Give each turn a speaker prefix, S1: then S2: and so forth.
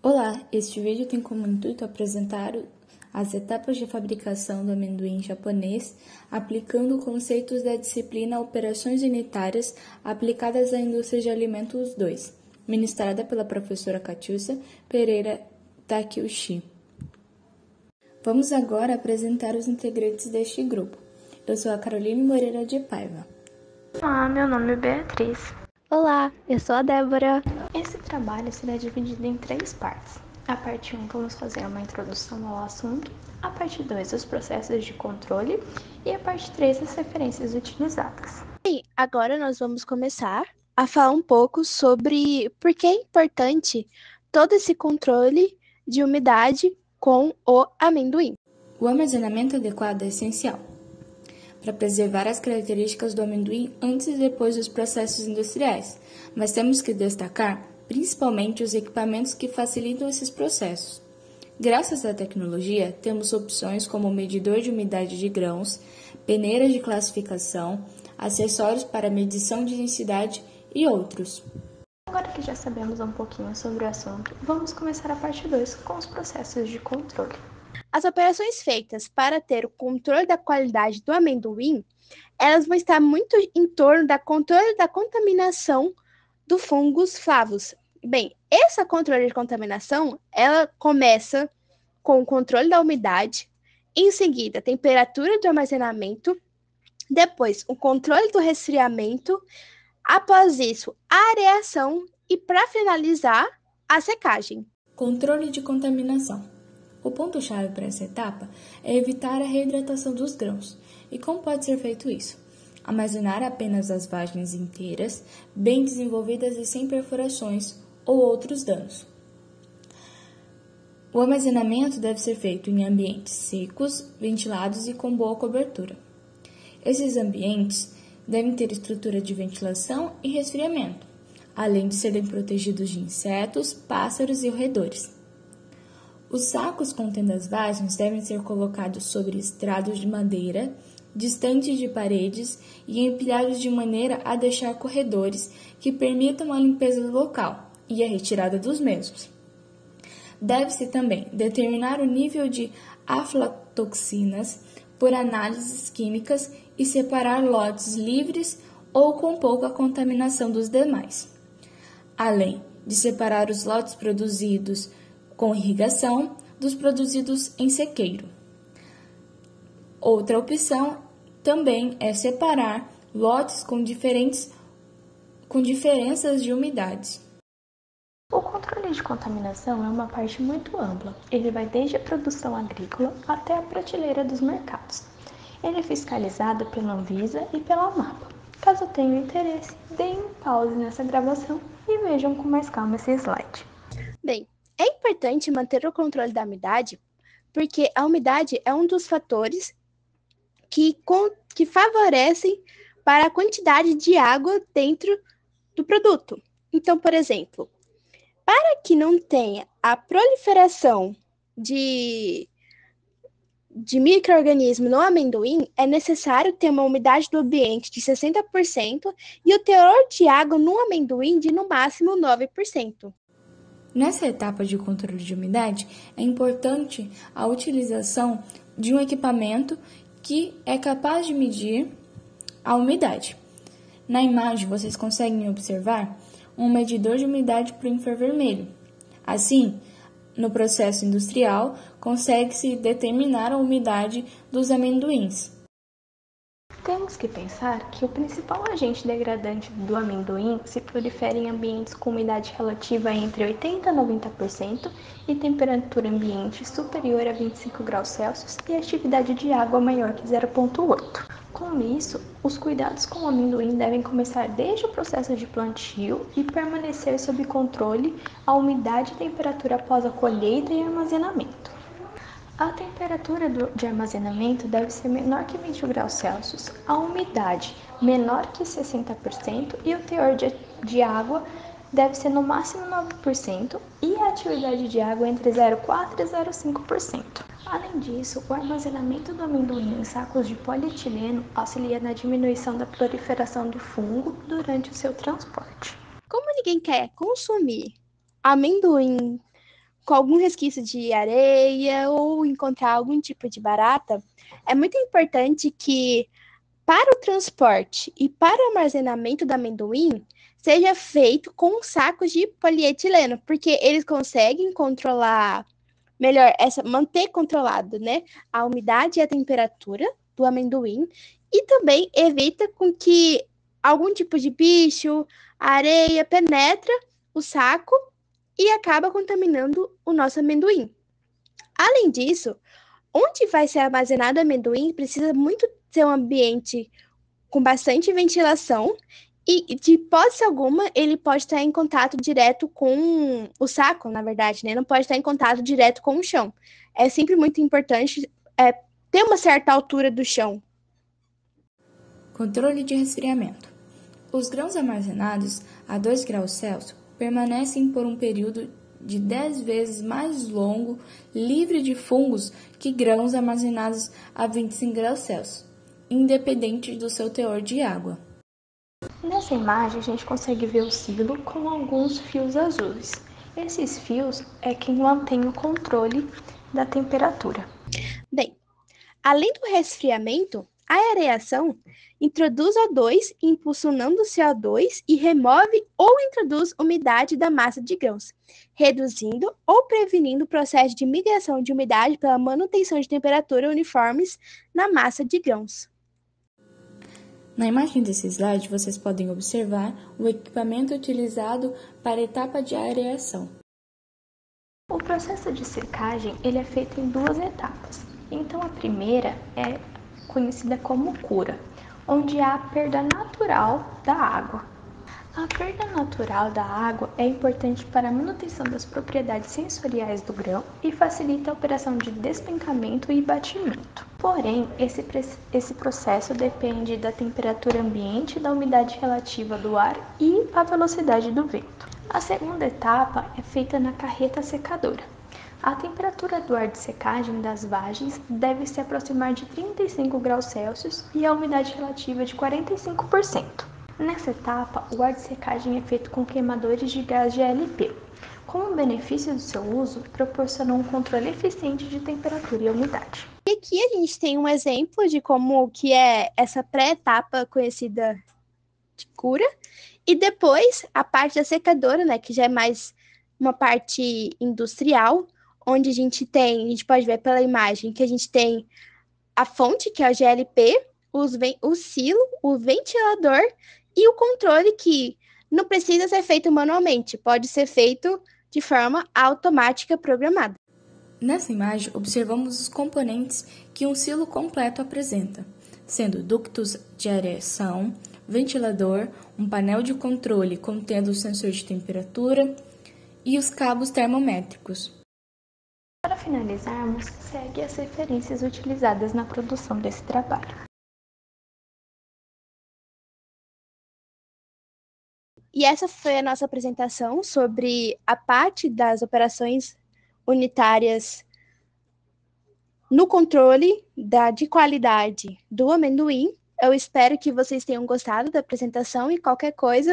S1: Olá, este vídeo tem como intuito apresentar as etapas de fabricação do amendoim japonês, aplicando conceitos da disciplina Operações Unitárias aplicadas à indústria de alimentos 2, ministrada pela professora Catiúcia Pereira Takeuchi. Vamos agora apresentar os integrantes deste grupo. Eu sou a Caroline Moreira de Paiva.
S2: Olá, meu nome é Beatriz.
S3: Olá, eu sou a Débora.
S2: Esse trabalho será dividido em 3 partes. A parte 1 vamos fazer uma introdução ao assunto, a parte 2 os processos de controle e a parte 3 as referências utilizadas.
S3: E agora nós vamos começar a falar um pouco sobre por que é importante todo esse controle de umidade com o amendoim.
S1: O armazenamento adequado é essencial para preservar as características do amendoim antes e depois dos processos industriais, mas temos que destacar principalmente os equipamentos que facilitam esses processos. Graças à tecnologia, temos opções como medidor de umidade de grãos, peneiras de classificação, acessórios para medição de densidade e outros.
S2: Agora que já sabemos um pouquinho sobre o assunto, vamos começar a parte 2 com os processos de controle.
S3: As operações feitas para ter o controle da qualidade do amendoim, elas vão estar muito em torno do controle da contaminação do fungos flavus. Bem, essa controle de contaminação, ela começa com o controle da umidade, em seguida, a temperatura do armazenamento, depois, o controle do resfriamento, após isso, a areação e, para finalizar, a secagem.
S1: Controle de contaminação. O ponto-chave para essa etapa é evitar a reidratação dos grãos. E como pode ser feito isso? Armazenar apenas as vagens inteiras, bem desenvolvidas e sem perfurações ou outros danos. O armazenamento deve ser feito em ambientes secos, ventilados e com boa cobertura. Esses ambientes devem ter estrutura de ventilação e resfriamento, além de serem protegidos de insetos, pássaros e roedores. Os sacos contendo as vagens devem ser colocados sobre estrados de madeira, distantes de paredes e empilhados de maneira a deixar corredores que permitam a limpeza do local e a retirada dos mesmos. Deve-se também determinar o nível de aflatoxinas por análises químicas e separar lotes livres ou com pouca contaminação dos demais, além de separar os lotes produzidos com irrigação dos produzidos em sequeiro. Outra opção também é separar lotes com diferenças de umidades.
S2: O controle de contaminação é uma parte muito ampla. Ele vai desde a produção agrícola até a prateleira dos mercados. Ele é fiscalizado pela Anvisa e pela ANAPA. Caso tenham interesse, deem um pause nessa gravação e vejam com mais calma esse slide.
S3: Bem, é importante manter o controle da umidade, porque a umidade é um dos fatores que favorecem para a quantidade de água dentro do produto. Então, por exemplo, para que não tenha a proliferação de micro-organismos no amendoim, é necessário ter uma umidade do ambiente de 60% e o teor de água no amendoim de no máximo 9%.
S1: Nessa etapa de controle de umidade, é importante a utilização de um equipamento que é capaz de medir a umidade. Na imagem, vocês conseguem observar um medidor de umidade para o infravermelho. Assim, no processo industrial, consegue-se determinar a umidade dos amendoins.
S2: Temos que pensar que o principal agente degradante do amendoim se prolifera em ambientes com umidade relativa entre 80% a 90% e temperatura ambiente superior a 25 graus Celsius e atividade de água maior que 0,8. Com isso, os cuidados com o amendoim devem começar desde o processo de plantio e permanecer sob controle a umidade e temperatura após a colheita e armazenamento. A temperatura de armazenamento deve ser menor que 20 graus Celsius, a umidade menor que 60% e o teor de água deve ser no máximo 9% e a atividade de água entre 0,4% e 0,5%. Além disso, o armazenamento do amendoim em sacos de polietileno auxilia na diminuição da proliferação do fungo durante o seu transporte.
S3: Como ninguém quer consumir amendoim com algum resquício de areia ou encontrar algum tipo de barata, é muito importante que para o transporte e para o armazenamento do amendoim seja feito com sacos de polietileno, porque eles conseguem controlar melhor manter controlado, né, a umidade e a temperatura do amendoim e também evita com que algum tipo de bicho, areia penetra o saco e acaba contaminando o nosso amendoim. Além disso, onde vai ser armazenado amendoim precisa muito ser um ambiente com bastante ventilação e, de hipótese alguma, ele pode estar em contato direto com o saco, na verdade, né? Não pode estar em contato direto com o chão. É sempre muito importante ter uma certa altura do chão.
S1: Controle de resfriamento. Os grãos armazenados a 2 graus Celsius permanecem por um período de 10 vezes mais longo livre de fungos que grãos armazenados a 25 graus Celsius, independente do seu teor de água.
S2: Nessa imagem, a gente consegue ver o silo com alguns fios azuis. Esses fios é quem mantém o controle da temperatura.
S3: Bem, além do resfriamento, a aereação introduz O2, impulsionando o CO2 e remove ou introduz umidade da massa de grãos, reduzindo ou prevenindo o processo de migração de umidade pela manutenção de temperatura uniformes na massa de grãos.
S1: Na imagem desse slide, vocês podem observar o equipamento utilizado para a etapa de aereação.
S2: O processo de secagem ele é feito em 2 etapas. Então, a primeira é conhecida como cura, onde há a perda natural da água. A perda natural da água é importante para a manutenção das propriedades sensoriais do grão e facilita a operação de despencamento e batimento. Porém, esse processo depende da temperatura ambiente, da umidade relativa do ar e a velocidade do vento. A segunda etapa é feita na carreta secadora. A temperatura do ar de secagem das vagens deve se aproximar de 35 graus Celsius e a umidade relativa de 45%. Nessa etapa, o ar de secagem é feito com queimadores de gás GLP. Como benefício do seu uso, proporciona um controle eficiente de temperatura e umidade.
S3: E aqui a gente tem um exemplo de como que é essa pré-etapa conhecida de cura, e depois a parte da secadora, né, que já é mais uma parte industrial, onde a gente pode ver pela imagem que a gente tem a fonte, que é o GLP, o silo, o ventilador e o controle que não precisa ser feito manualmente, pode ser feito de forma automática programada.
S1: Nessa imagem, observamos os componentes que um silo completo apresenta, sendo ductos de aereação, ventilador, um painel de controle contendo o sensor de temperatura e os cabos termométricos.
S2: Para finalizarmos, segue as referências utilizadas na produção desse trabalho.
S3: E essa foi a nossa apresentação sobre a parte das operações unitárias no controle de qualidade do amendoim. Eu espero que vocês tenham gostado da apresentação e qualquer coisa,